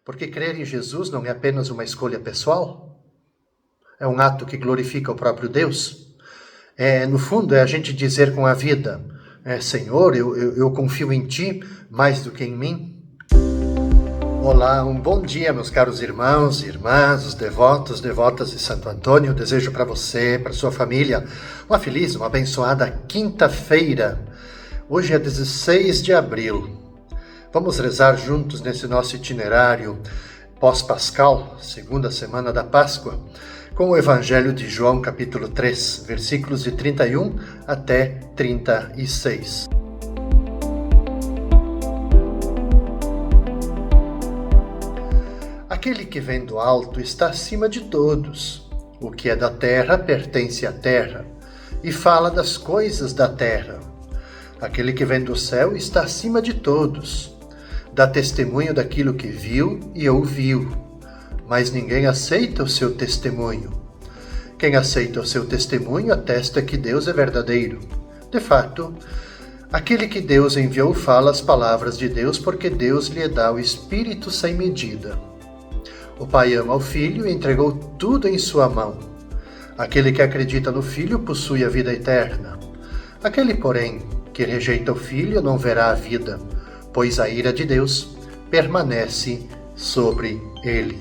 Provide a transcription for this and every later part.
Porque crer em Jesus não é apenas uma escolha pessoal? É um ato que glorifica o próprio Deus? No fundo, é a gente dizer com a vida, Senhor, eu confio em Ti mais do que em mim. Olá, um bom dia, meus caros irmãos e irmãs, os devotos, devotas de Santo Antônio. Eu desejo para você, para sua família, uma feliz, uma abençoada quinta-feira. Hoje é 16 de abril. Vamos rezar juntos nesse nosso itinerário pós-pascal, segunda semana da Páscoa, com o Evangelho de João, capítulo 3, versículos de 31 até 36. Aquele que vem do alto está acima de todos. O que é da terra pertence à terra, e fala das coisas da terra. Aquele que vem do céu está acima de todos. Dá testemunho daquilo que viu e ouviu, mas ninguém aceita o seu testemunho. Quem aceita o seu testemunho atesta que Deus é verdadeiro. De fato, aquele que Deus enviou fala as palavras de Deus, porque Deus lhe dá o Espírito sem medida. O Pai ama o Filho e entregou tudo em sua mão. Aquele que acredita no Filho possui a vida eterna. Aquele, porém, que rejeita o Filho não verá a vida, pois a ira de Deus permanece sobre ele.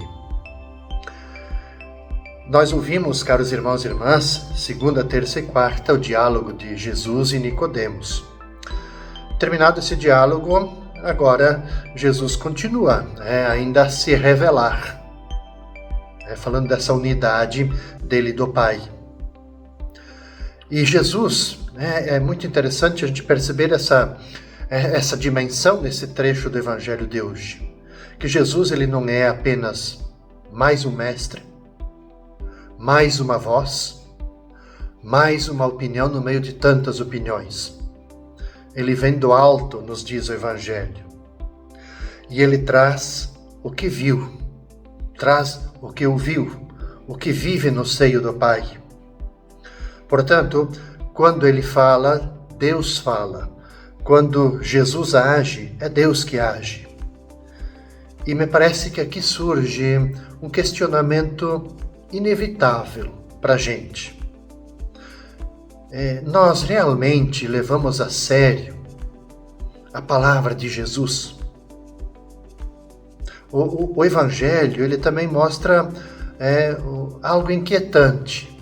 Nós ouvimos, caros irmãos e irmãs, segunda, terça e quarta, o diálogo de Jesus e Nicodemos. Terminado esse diálogo, agora Jesus continua ainda a se revelar, falando dessa unidade dele e do Pai. E Jesus, é muito interessante a gente perceber essa dimensão nesse trecho do Evangelho de hoje. Que Jesus ele não é apenas mais um mestre, mais uma voz, mais uma opinião no meio de tantas opiniões. Ele vem do alto, nos diz o Evangelho. E ele traz o que viu, traz o que ouviu, o que vive no seio do Pai. Portanto, quando ele fala, Deus fala. Quando Jesus age, é Deus que age. E me parece que aqui surge um questionamento inevitável para a gente. Nós realmente levamos a sério a palavra de Jesus? O Evangelho ele também mostra algo inquietante.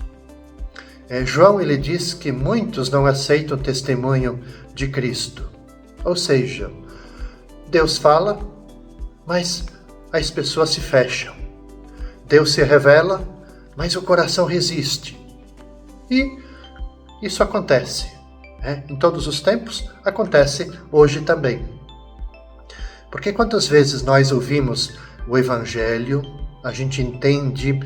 João ele diz que muitos não aceitam o testemunho de Cristo. Ou seja, Deus fala, mas as pessoas se fecham. Deus se revela, mas o coração resiste. E isso acontece. Em todos os tempos, acontece hoje também. Porque quantas vezes nós ouvimos o Evangelho, a gente entende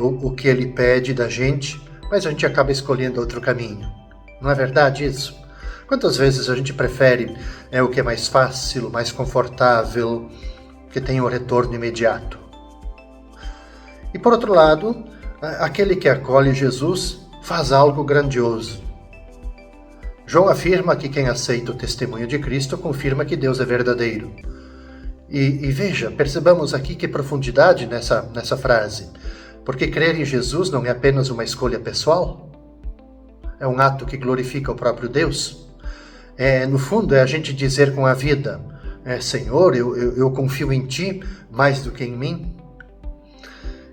o que ele pede da gente, mas a gente acaba escolhendo outro caminho. Não é verdade isso? Quantas vezes a gente prefere o que é mais fácil, mais confortável, que tem um retorno imediato? E por outro lado, aquele que acolhe Jesus faz algo grandioso. João afirma que quem aceita o testemunho de Cristo confirma que Deus é verdadeiro. E veja, percebamos aqui que profundidade nessa frase. Porque crer em Jesus não é apenas uma escolha pessoal? É um ato que glorifica o próprio Deus? No fundo, é a gente dizer com a vida, Senhor, eu confio em Ti mais do que em mim.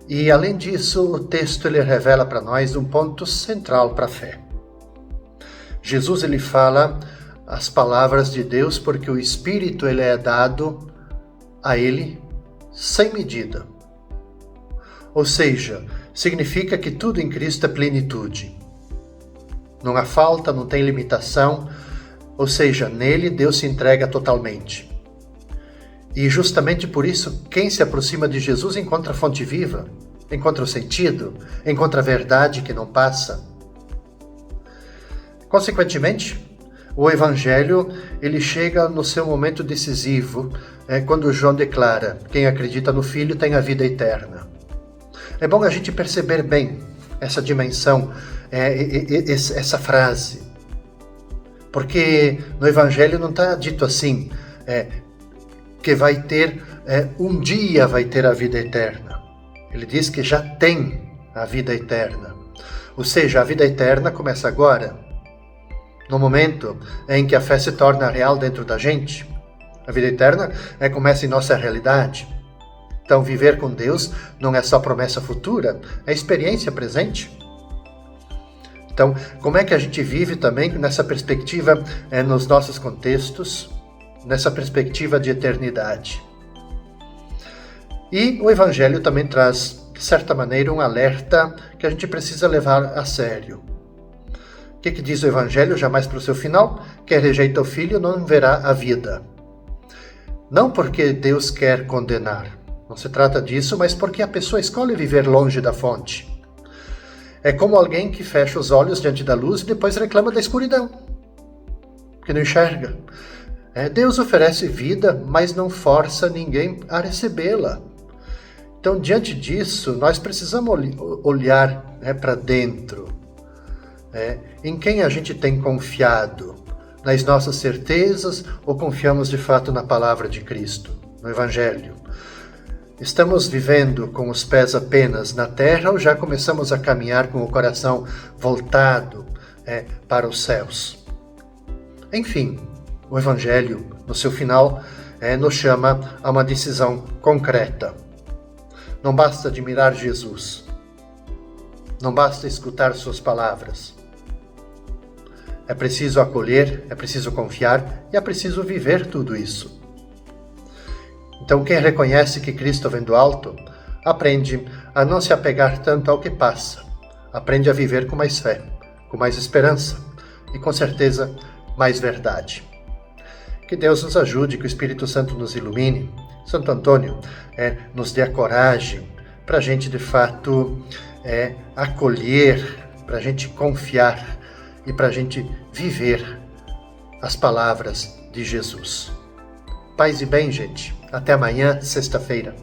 E além disso, o texto ele revela para nós um ponto central para a fé. Jesus ele fala as palavras de Deus porque o Espírito ele é dado a ele sem medida. Ou seja, significa que tudo em Cristo é plenitude. Não há falta, não tem limitação, ou seja, nele Deus se entrega totalmente. E justamente por isso, quem se aproxima de Jesus encontra a fonte viva, encontra o sentido, encontra a verdade que não passa. Consequentemente, o Evangelho ele chega no seu momento decisivo, quando João declara: quem acredita no Filho tem a vida eterna. É bom a gente perceber bem essa dimensão, essa frase. Porque no Evangelho não está dito assim, que vai ter um dia vai ter a vida eterna. Ele diz que já tem a vida eterna. Ou seja, a vida eterna começa agora, no momento em que a fé se torna real dentro da gente. A vida eterna começa em nossa realidade. Então, viver com Deus não é só promessa futura, é experiência presente. Então, como é que a gente vive também nessa perspectiva, nos nossos contextos, nessa perspectiva de eternidade? E o Evangelho também traz, de certa maneira, um alerta que a gente precisa levar a sério. O que diz o Evangelho, já mais para o seu final? Quem rejeita o Filho não verá a vida. Não porque Deus quer condenar, não se trata disso, mas porque a pessoa escolhe viver longe da fonte. É como alguém que fecha os olhos diante da luz e depois reclama da escuridão, que não enxerga. Deus oferece vida, mas não força ninguém a recebê-la. Então, diante disso, nós precisamos olhar para dentro. Em quem a gente tem confiado? Nas nossas certezas ou confiamos de fato na palavra de Cristo, no Evangelho? Estamos vivendo com os pés apenas na terra ou já começamos a caminhar com o coração voltado para os céus? Enfim, o Evangelho, no seu final, nos chama a uma decisão concreta. Não basta admirar Jesus. Não basta escutar suas palavras. É preciso acolher, é preciso confiar e é preciso viver tudo isso. Então, quem reconhece que Cristo vem do alto, aprende a não se apegar tanto ao que passa. Aprende a viver com mais fé, com mais esperança e, com certeza, mais verdade. Que Deus nos ajude, que o Espírito Santo nos ilumine. Santo Antônio nos dê a coragem para a gente, de fato, acolher, para a gente confiar e para a gente viver as palavras de Jesus. Paz e bem, gente. Até amanhã, sexta-feira.